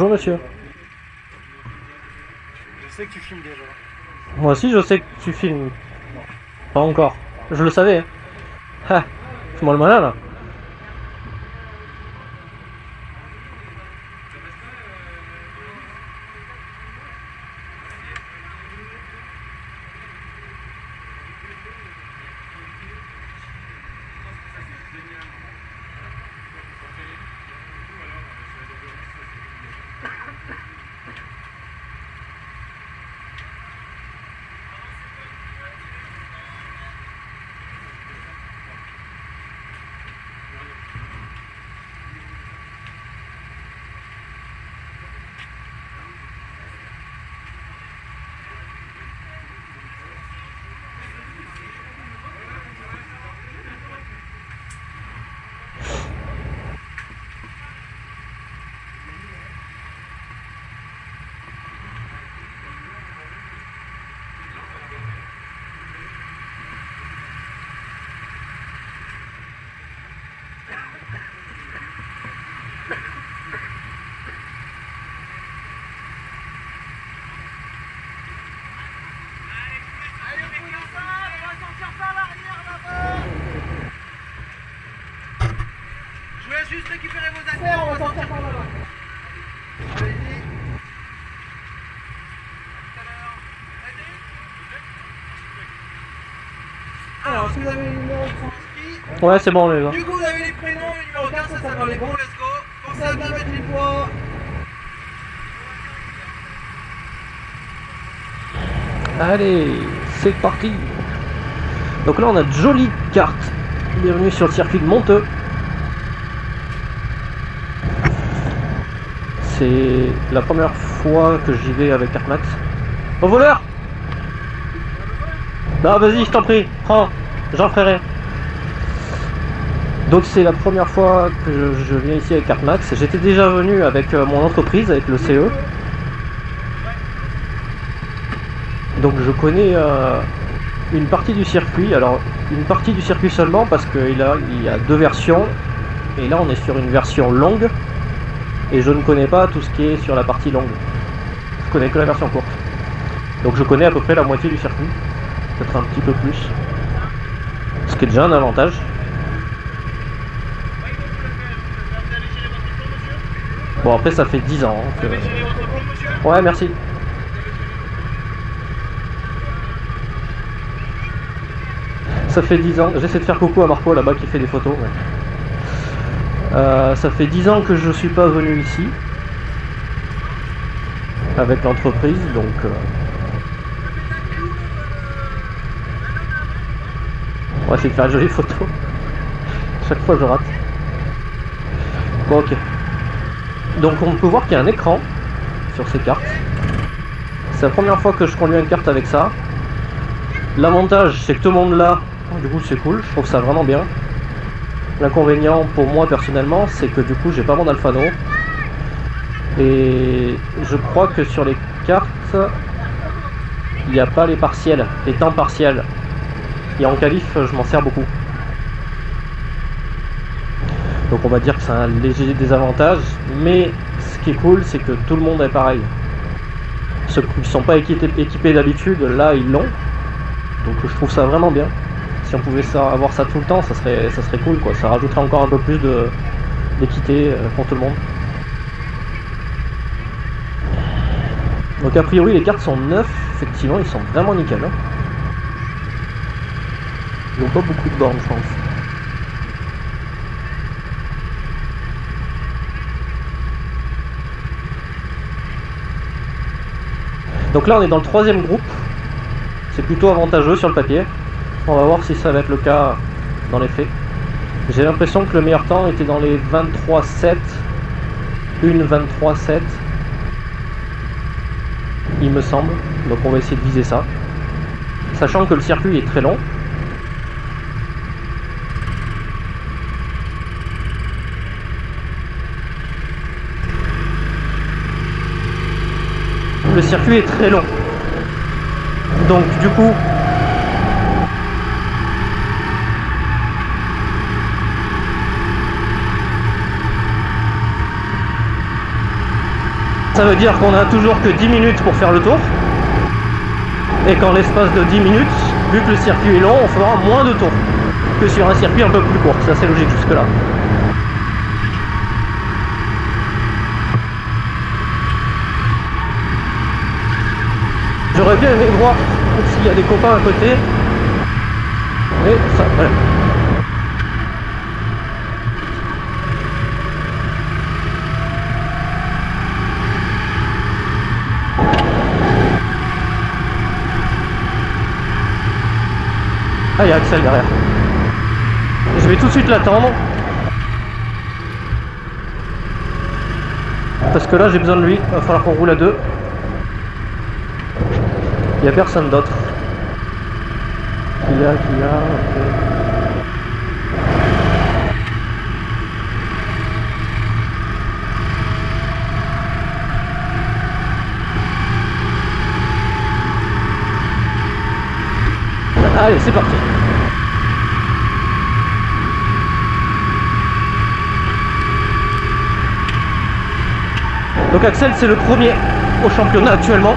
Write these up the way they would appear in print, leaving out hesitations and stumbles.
Bonjour monsieur. Je sais que tu filmes déjà. Moi aussi je sais que tu filmes. Pas encore. Je le savais. Hein. Ah, fais-moi le malin là. Je vais juste récupérer vos affaires, on va sortir par là-bas. Allez-y. Alors, si vous avez les numéros qui sont inscrits. Ouais, c'est bon les gars. Du coup, vous avez les prénoms, le numéro 15, ça va les bons, let's go. Pensez à bien mettre les poids. Allez, c'est parti. Donc là on a de jolies cartes. Bienvenue sur le circuit de Monteux. C'est la première fois que j'y vais avec Cartmax. Au voleur! Bah vas-y, je t'en prie, prends, j'en ferai rien. Donc c'est la première fois que je viens ici avec Cartmax. J'étais déjà venu avec mon entreprise, avec le CE. Donc je connais une partie du circuit, alors une partie du circuit seulement parce qu'il y a deux versions. Et là on est sur une version longue. Et je ne connais pas tout ce qui est sur la partie longue. Je connais que la version courte. Donc je connais à peu près la moitié du circuit. Peut-être un petit peu plus. Ce qui est déjà un avantage. Bon après ça fait 10 ans que... Ouais merci. Ça fait 10 ans. J'essaie de faire coucou à Marco là-bas qui fait des photos. Ouais. Ça fait 10 ans que je suis pas venu ici avec l'entreprise, donc on va essayer de faire une jolie photo. Chaque fois je rate. Bon ok. Donc on peut voir qu'il y a un écran sur ces cartes. C'est la première fois que je conduis une carte avec ça. L'avantage c'est que tout le monde l'a, du coup c'est cool, je trouve ça vraiment bien. L'inconvénient pour moi personnellement, c'est que du coup j'ai pas mon Alphano. Et je crois que sur les cartes, il n'y a pas les partiels, les temps partiels. Et en qualif, je m'en sers beaucoup. Donc on va dire que c'est un léger désavantage. Mais ce qui est cool, c'est que tout le monde est pareil. Ceux qui ne sont pas équipés d'habitude, là ils l'ont. Donc je trouve ça vraiment bien. Si on pouvait avoir ça tout le temps, ça serait cool quoi. Ça rajouterait encore un peu plus d'équité pour tout le monde. Donc a priori les cartes sont neuves, effectivement ils sont vraiment nickel. Hein. Ils n'ont pas beaucoup de bornes je pense. Donc là on est dans le troisième groupe. C'est plutôt avantageux sur le papier. On va voir si ça va être le cas dans les faits. J'ai l'impression que le meilleur temps était dans les 23,7. Une 23,7. Il me semble. Donc on va essayer de viser ça. Sachant que le circuit est très long. Le circuit est très long. Donc du coup... ça veut dire qu'on a toujours que 10 minutes pour faire le tour. Et qu'en l'espace de 10 minutes, vu que le circuit est long, on fera moins de tours que sur un circuit un peu plus court. C'est assez logique jusque là. J'aurais bien aimé voir s'il y a des copains à côté. Mais ça, voilà. Ah, il y a Axel derrière. Je vais tout de suite l'attendre. Parce que là, j'ai besoin de lui. Il va falloir qu'on roule à deux. Il n'y a personne d'autre. Qui a, ok. Allez, c'est parti. Donc Axel, c'est le premier au championnat actuellement.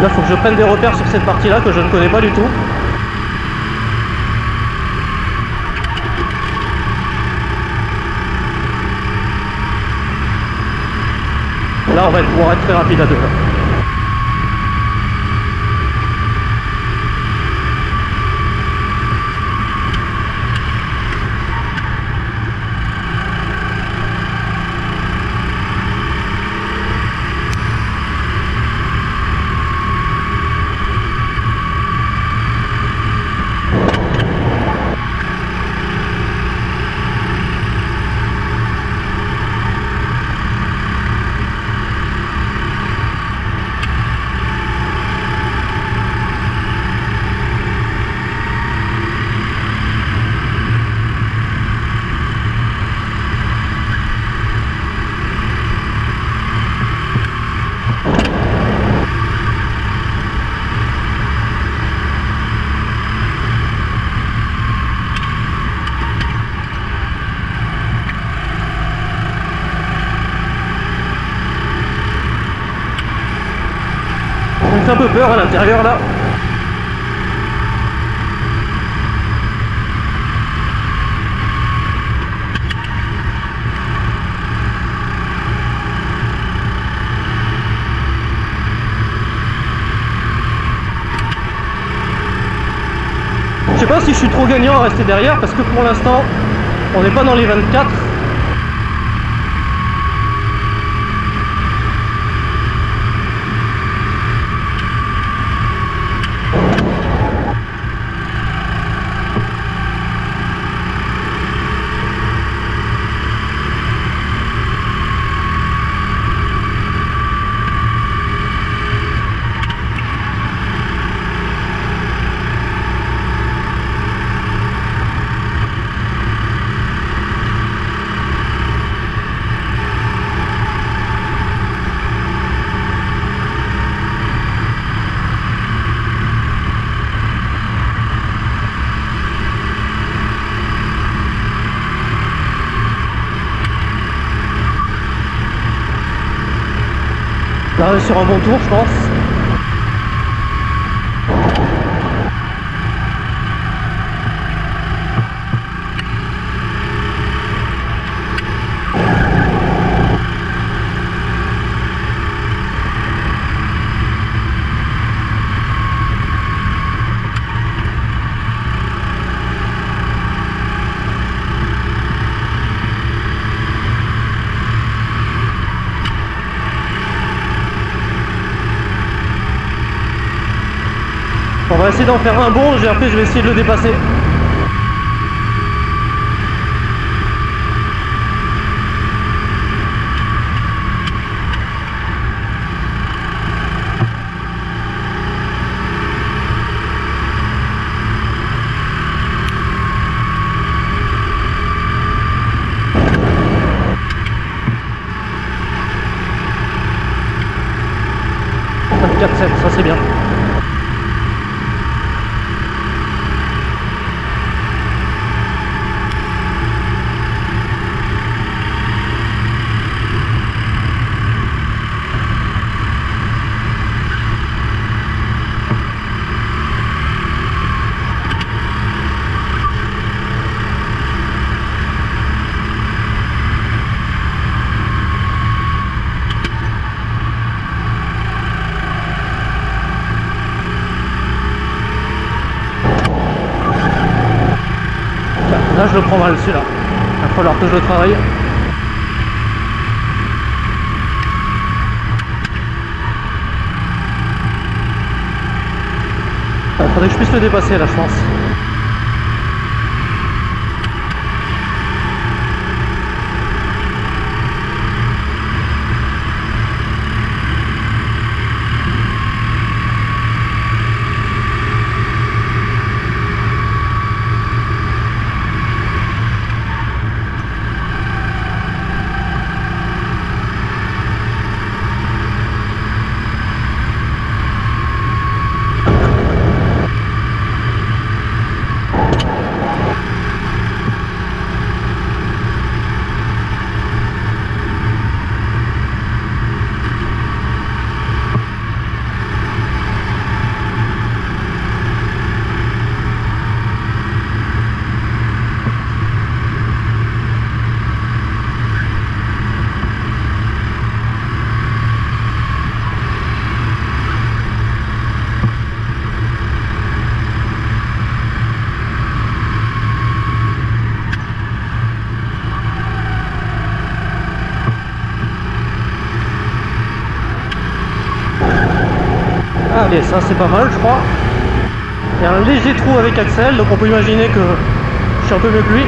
Là, il faut que je prenne des repères sur cette partie-là que je ne connais pas du tout. Là, on va pouvoir être très rapide à deux. Ça me fait un peu peur à l'intérieur là. Je sais pas si je suis trop gagnant à rester derrière parce que pour l'instant on n'est pas dans les 24. Là, on est sur un bon tour, je pense. On va essayer d'en faire un bon, et après je vais essayer de le dépasser. Ça c'est bien. Là je le prends mal celui-là. Il va falloir que je le travaille. Il faudrait que je puisse le dépasser là je pense. Allez, ça c'est pas mal je crois. Il y a un léger trou avec Axel, donc on peut imaginer que je suis un peu mieux que lui.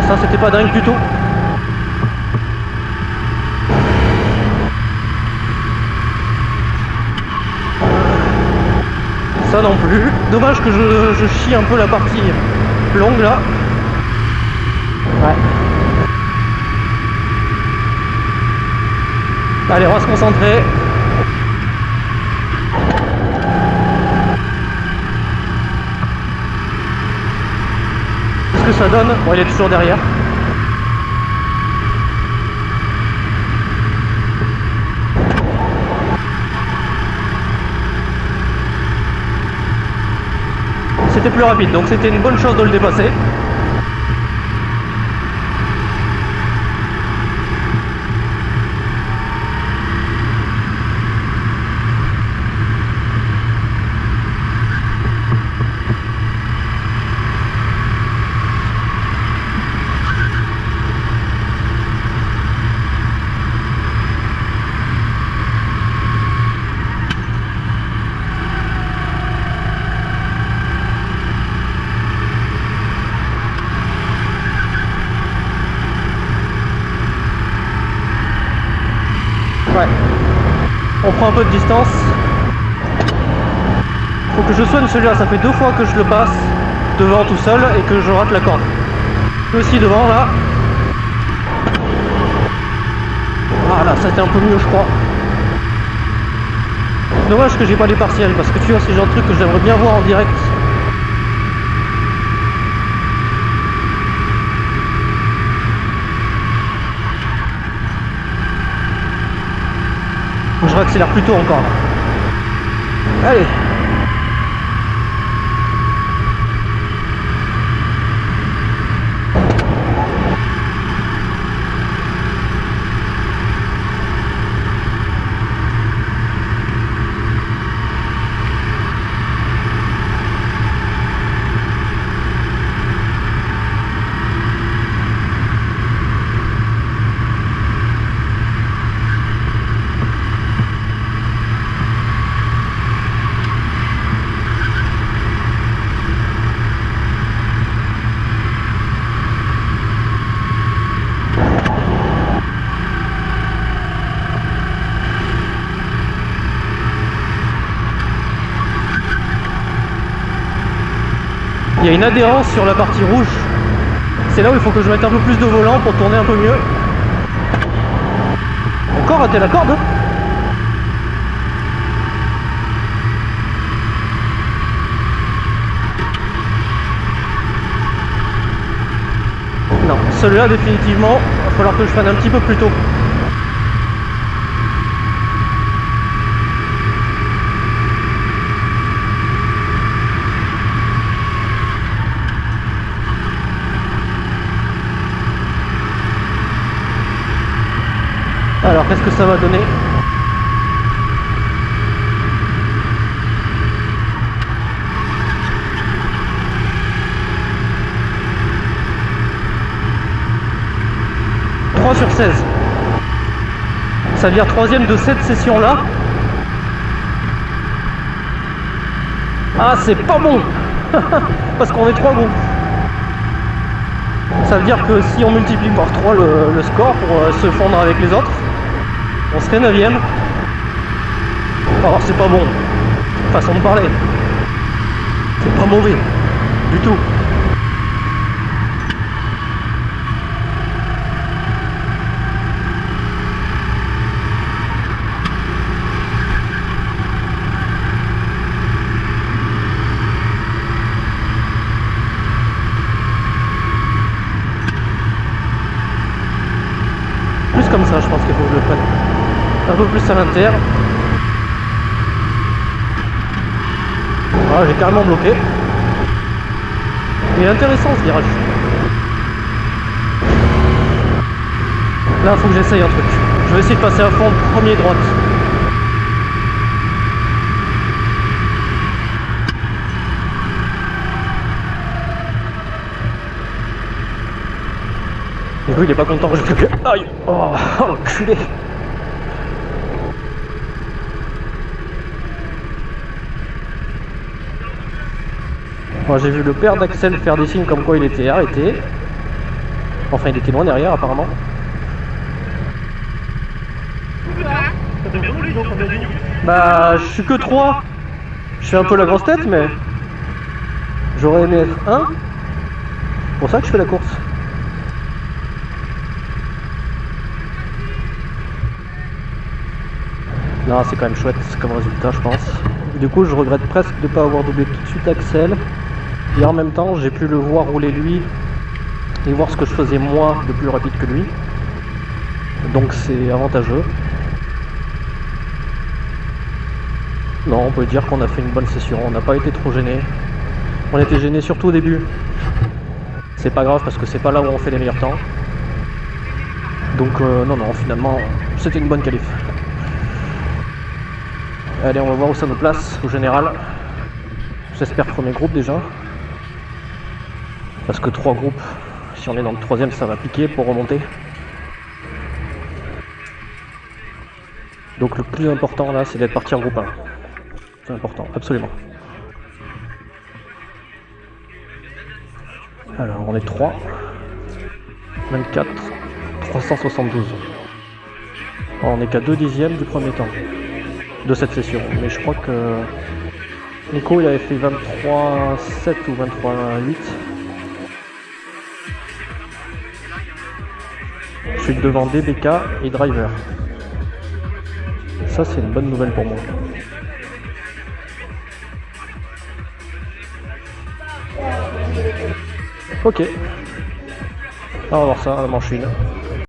Ça c'était pas dingue du tout. Ça non plus. Dommage que je chie un peu la partie longue là. Ouais. Allez, on va se concentrer. Qu'est-ce que ça donne? Bon, il est toujours derrière. C'était plus rapide, donc c'était une bonne chose de le dépasser. Ouais. On prend un peu de distance. Faut que je soigne celui-là, ça fait 2 fois que je le passe devant tout seul et que je rate la corde. Lui aussi devant là. Voilà, ça c'était un peu mieux je crois. Dommage que j'ai pas les partiels parce que tu vois c'est le genre de truc que j'aimerais bien voir en direct. Je réaccélère plutôt encore là. Allez. y a une adhérence sur la partie rouge. C'est là où il faut que je mette un peu plus de volant pour tourner un peu mieux. Encore raté la corde. Non, celui-là définitivement, il va falloir que je freine un petit peu plus tôt. Alors qu'est-ce que ça va donner? Sur 16. Ça veut dire 3ème de cette session là. Ah, c'est pas bon. Parce qu'on est 3 groupes. Ça veut dire que si on multiplie par 3 le score pour se fondre avec les autres, on serait 9ème. Alors c'est pas bon. Façon de parler. C'est pas mauvais. Du tout. Comme ça, je pense qu'il faut que je le prenne un peu plus à l'intérieur. Voilà, j'ai carrément bloqué. Il est intéressant ce virage. Là, il faut que j'essaye un truc. Je vais essayer de passer à fond premier droite. Et oui, il est pas content, je bloque. Aïe. Oh, enculé. Moi j'ai vu le père d'Axel faire des signes comme quoi il était arrêté. Enfin, il était loin derrière apparemment. Bah, je suis que 3. Je fais un peu la grosse tête, mais j'aurais aimé être 1. C'est pour ça que je fais la course. Non, c'est quand même chouette comme résultat, je pense. Du coup, je regrette presque de ne pas avoir doublé tout de suite Axel. Et en même temps, j'ai pu le voir rouler lui et voir ce que je faisais moi de plus rapide que lui. Donc c'est avantageux. Non, on peut dire qu'on a fait une bonne session. On n'a pas été trop gêné. On était gêné surtout au début. C'est pas grave parce que c'est pas là où on fait les meilleurs temps. Donc non, finalement, c'était une bonne qualif. Allez, on va voir où ça nous place au général. J'espère premier groupe déjà. Parce que 3 groupes, si on est dans le 3ème, ça va piquer pour remonter. Donc le plus important là, c'est d'être parti en groupe 1. C'est important, absolument. Alors on est 3. 24. 372. Alors, on est qu'à 2 dixièmes du premier temps de cette session, mais je crois que Nico il avait fait 23,7 ou 23,8. Je suis devant DBK et Driver. Ça c'est une bonne nouvelle pour moi. Ok. On va voir ça, la manche 1.